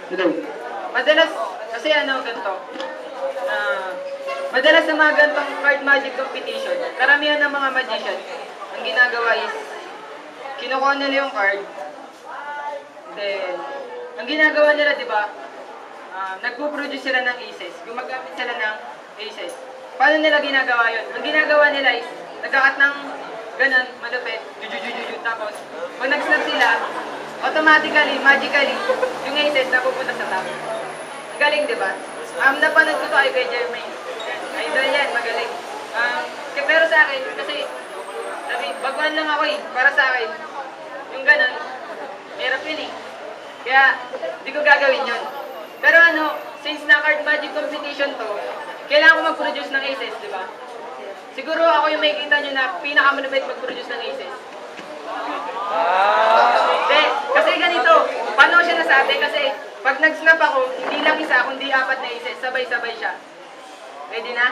Hello. Madalas, kasi ano, ganito. Madalas sa mga ganitong card magic competition, karamihan ng mga magician, ang ginagawa is, kinukuha nila yung card, then, ang ginagawa nila, di ba, nagpo-produce sila ng aces, gumagamit sila ng aces. Paano nila ginagawa yun? Ang ginagawa nila is, nagkakat ng ganun, malupit, jujujujuju, tapos, pag nag-snap sila, automatically, magically, yung aces napupunta sa top. Ang galing, di ba? Napanood ko to kay Jermaine. Idol yan, magaling. Pero sa akin, kasi, baguhan lang ako eh, para sa akin, yung ganun, hirap yun eh. Kaya, di ko gagawin yun. Pero ano, since na card magic competition to, kailangan ko mag-produce ng aces, di ba? Siguro ako yung makikita nyo na pinakamalupit mag-produce ng aces. Kasi ganito, paano siya nasabi? Kasi pag nag-snap ako, hindi lang isa, kundi 4 na aces, sabay-sabay siya. Ready na?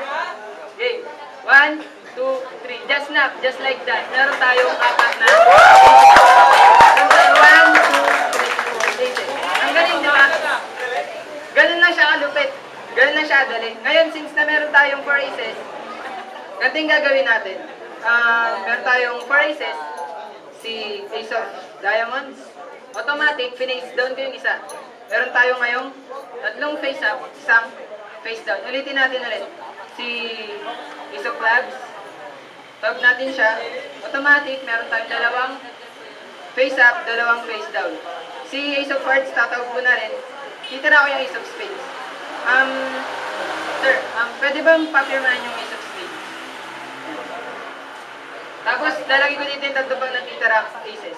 Okay. 1, 2, 3. Just snap, just like that. Meron tayong 4 na. 1, 2, 3, 4 aces. Ang galing, di ba? Ganun lang siya kalupit. Ganun lang siya dali. Ngayon, since na meron tayong 4 aces, ganito yung gagawin natin. Meron tayong 4 aces, si Ace of Diamonds. Automatic, face down ko yung isa. Meron tayo ngayong 3 face up, isang face down. Ulitin natin ulit. Si Ace of Clubs. Tawag natin siya. Automatic, meron tayong 2 face up, 2 face down. Si Ace of Hearts, tatawag ko na rin. Titira ko yung Ace of Spades. Sir, pwede ba papirmahan yung Ace of Spades? Tapos, lalagay ko dito yung 3 bang natitira aces.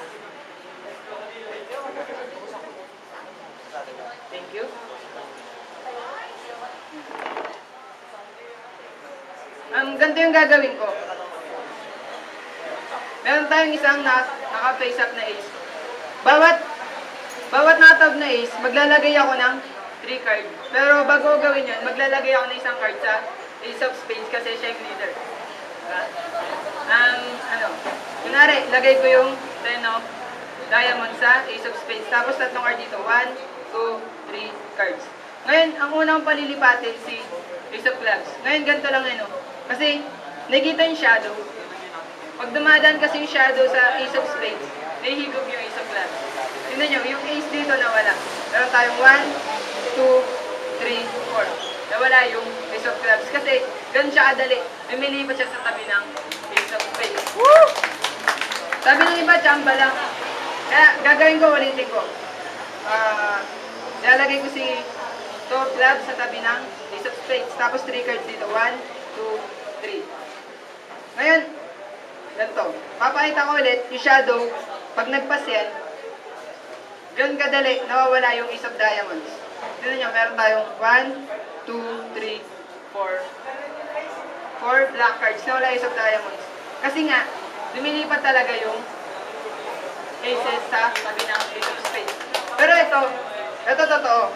Thank you. Ganito yung gagawin ko. Meron tayong isang naka-face up na ace. Bawat natab na ace, maglalagay ako ng 3 card. Pero bago ko gawin yun, maglalagay ako ng isang card sa Ace of Spades kasi siya yung leader. Kunwari, lagay ko yung 10 of Diamonds sa Ace of Spades. Tapos 3 card dito. 1, 2, 3 cards. Ngayon, ang unang palilipatin si Ace of Clubs. Ngayon, ganito lang yun. Kasi, nakikita yung shadow. Pag dumadaan kasi yung shadow sa Ace of Spades, nahihigop yung Ace of Clubs. Tignan nyo, yung ace dito nawala. Meron tayong 1, 2, 3, 4. Nawala yung Ace of Clubs. Kasi, ganun siya kadali. Lumilipat siya sa tabi ng Ace of Spades. Woo! Sabi ng iba, chamba lang. Kaya, gagawin ko, ulitin ko. Lalagay ko si Top Club sa tabi ng Ace of Spades. Tapos 3 cards dito. 1, 2, 3. Ngayon, ganito. Papakita ko ulit yung shadow. Pag nagpas yan, ganun kadali, nawawala yung Ace of Diamonds. Tignan nyo, meron tayong 1, 2, 3, 4 black cards. Nawala Ace of Diamonds. Kasi nga, lumilipat talaga yung aces sa tabi ng Ace of Spades. Pero ito totoo.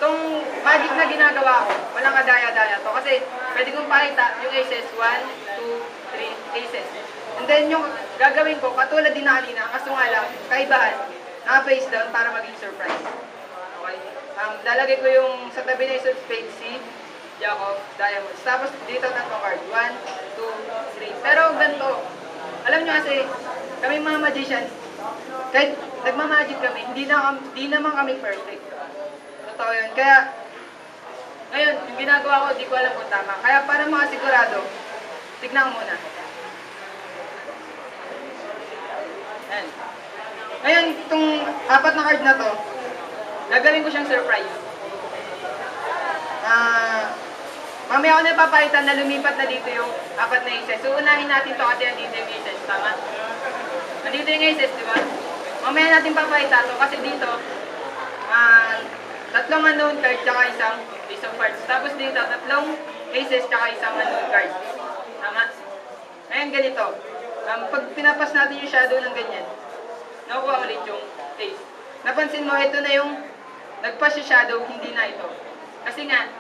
Itong magic na ginagawa ko, walang kadaya-daya to. Kasi pwede kong pakita yung aces, 1, 2, 3 aces. And then yung gagawin ko, katulad din na kanina, kaso nga lang, kaibahan, naka-face down para maging surprise. Okay? Lalagay ko yung sa tabi ng Ace of Spades, si Jack of Diamonds. Tapos dito 3 card, 1, 2, 3. Pero ganito, alam nyo kasi, kami mga magician, kahit nagmamagic kami, hindi naman kami perfect. Totoo yun. Kaya, ngayon, yung ginagawa ko, di ko alam kung tama. Kaya para makasigurado, tignan ko muna. Ayan. Ngayon, itong 4 na card na to, gagawin ko siyang surprise. Mamaya ako na papakita na lumipat na dito yung 4 na aces. So, unahin natin to kasi nandito yung aces. Tama? Nandito yung aces, di ba? Mamaya natin papakita to kasi dito, 3 unknown card tsaka isang Ace of Hearts. Tapos dito, 3 aces tsaka isang unknown card. Tama? Ngayon ganito. Pag pinapas natin yung shadow ng ganyan, nakukuha ulit yung ace. Napansin mo, ito na yung nagpas yung shadow, hindi na ito. Kasi nga,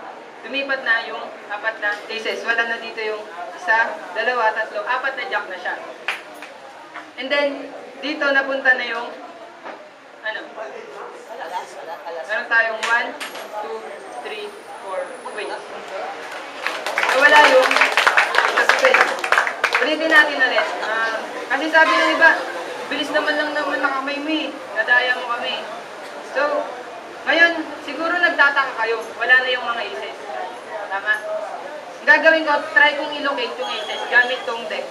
lumipat na yung 4 na aces. Wala na dito yung 1, 2, 3, 4 na jack na siya. And then, dito napunta na yung, meron tayo sabi ng iba, bilis naman lang naman na kamay mo eh. Nadaya mo kami. So, ngayon, siguro nagtataka kayo. Wala na yung mga aces. Tama? Ang gagawin ko, try kong i-locate yung aces gamit tong deck.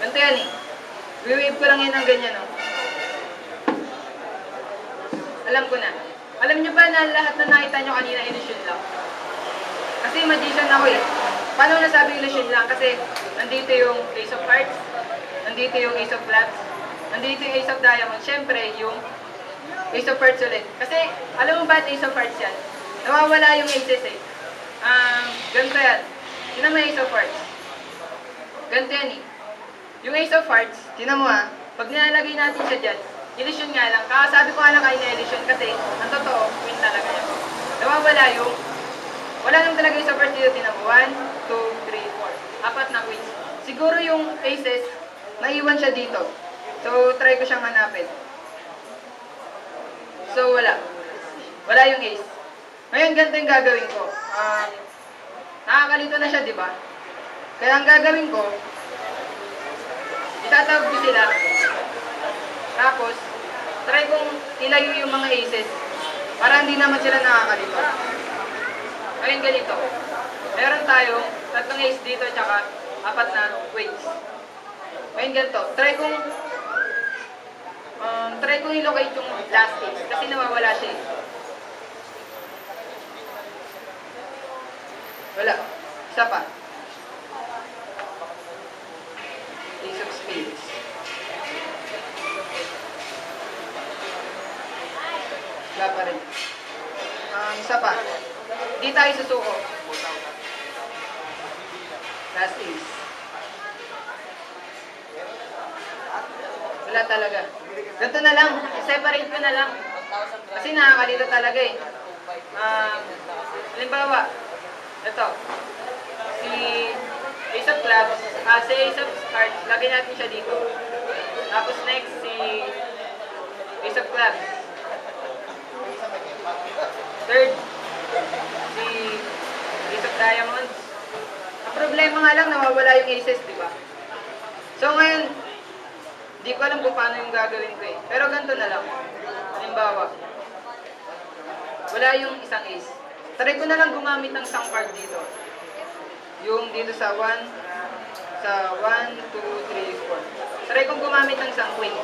Ganito yan eh. Wiwave ko lang yan ng ganyan, no? Alam ko na. Alam nyo ba na lahat na nakita nyo kanina illusion lang? Kasi magician ako eh. Paano nasabi illusion lang? Kasi nandito yung Ace of Hearts, nandito yung Ace of Clubs, nandito yung Ace of Diamonds, syempre yung Ace of Hearts ulit. Kasi alam mo ba Ace of Hearts yan? Nawawala yung aces eh. Ganito yan. Tinan mo yung Ace of Hearts. Ganito yan eh. Yung Ace of Hearts, tinan mo ha, pag nilalagay natin siya dyan, illusion nga lang. Kakasabi ko nga lang kayo na illusion kasi ang totoo, win talaga yan. Nawawala yung, wala nang talaga yung Ace of Hearts dito, tinan mo. 1, 2, 3, 4. Apat na queens. Siguro yung aces, naiwan siya dito. So, try ko siyang hanapin. So, wala. Wala yung ace. Ngayon, ganito yung gagawin ko. Nakakalito na siya, di ba? Kaya ang gagawin ko, itatawag ko sila. Tapos, try kong ilayo yung mga aces para hindi naman sila nakakalito. Ngayon, ganito. Meron tayong 3 ace dito tsaka 4 na queens. Ngayon, ganito. Try kong i-locate yung last ace kasi nawawala siya eh. Wala. Isa pa. Ace of Spades. Wala pa rin. Isa pa. Di tayo susuko. Last ace. Wala talaga. Ganito na lang. I-separate ko na lang. Kasi nakakalito talaga eh. Halimbawa, ito. Si Ace of Clubs, si Ace of Hearts, lagay natin siya dito. Tapos next, si Ace of Clubs. Third, si Ace of Diamonds. Ang problema nga lang, nawawala yung aces, di ba? So ngayon, di ko alam kung paano yung gagawin ko eh. Pero ganito na lang. Halimbawa, wala yung isang ace. Try ko na lang gumamit ng isang card dito. Yung dito sa 1, 2, 3, 4. Try kong gumamit ng isang queen.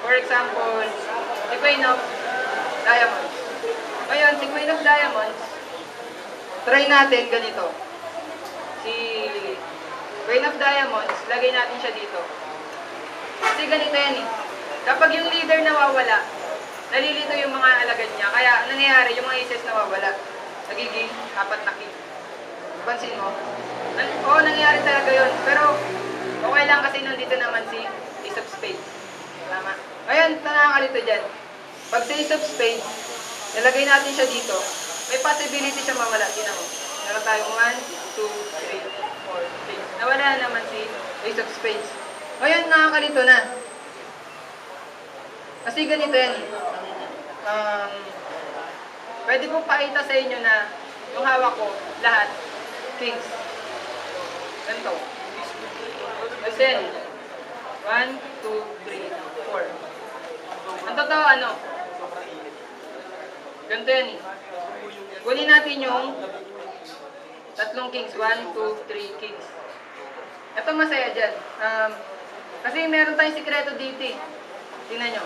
For example, si Queen of Diamonds. Ngayon, si Queen of Diamonds, try natin ganito. Si Queen of Diamonds, lagay natin siya dito. Kasi ganito yan eh. Kapag yung leader nawawala, nalilito yung mga alagad niya. Kaya nangyayari, yung mga aces nawawala. Nagiging 4 na king. Pansin mo? Oo, nangyayari talaga yun. Pero, okay lang kasi nandito naman si Ace of Spades. Tama. Ngayon, nakakalito dyan. Pag si Ace of Spades, nilagay natin siya dito, may possibility siya mawala. Tingnan mo. Meron tayong 1, 2, 3, 4, 6. Nawala na naman si Ace of Spades. Ngayon, nakakalito na. Kasi ganito yan eh. Pwede kong pakita sa inyo na yung hawak ko, lahat, kings. Ganito. Kasi yan. 1, 2, 3, 4. Ang totoo, ano? Ganito yan eh. Kunin natin yung 3 kings. 1, 2, 3 kings. Ito masaya dyan. Kasi meron tayong sikreto dito eh. Tingnan nyo.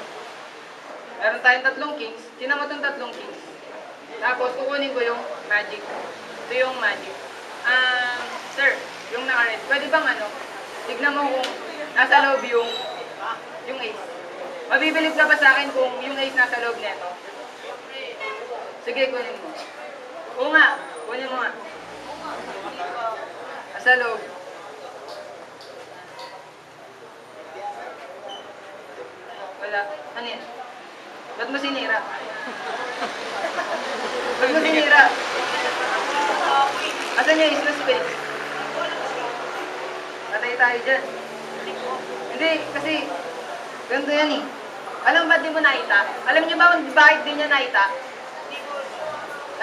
Meron tayong 3 kings. Tingnan mo itong 3 kings. Tapos kukunin ko yung magic. Ito yung magic. Sir, yung naka-red. Pwede bang ano? Tignan mo kung nasa loob yung ace. Mabibilib ka ba sa akin kung yung ace nasa loob neto? Sige, kunin mo. Oo nga. Kunin mo nga. Nasa loob. Wala. Ano yan? Ba't mo sinira? Ba't mo sinira? Asan yung ace na spade? Patay tayo dyan. Hindi, kasi ganito yan eh. Alam ba di mo nakita? Alam niyo ba kung bakit di niya nakita?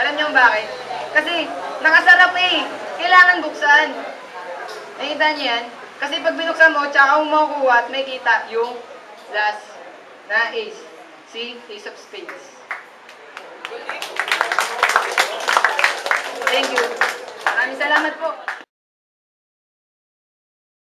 Alam niyo bakit? Kasi nakasarap eh. Kailangan buksan. Nakita niyo yan? Kasi pag binuksan mo, tsaka mo makukuha at may kita yung last na ace. See? Ace of spades. Thank you. Maraming salamat po.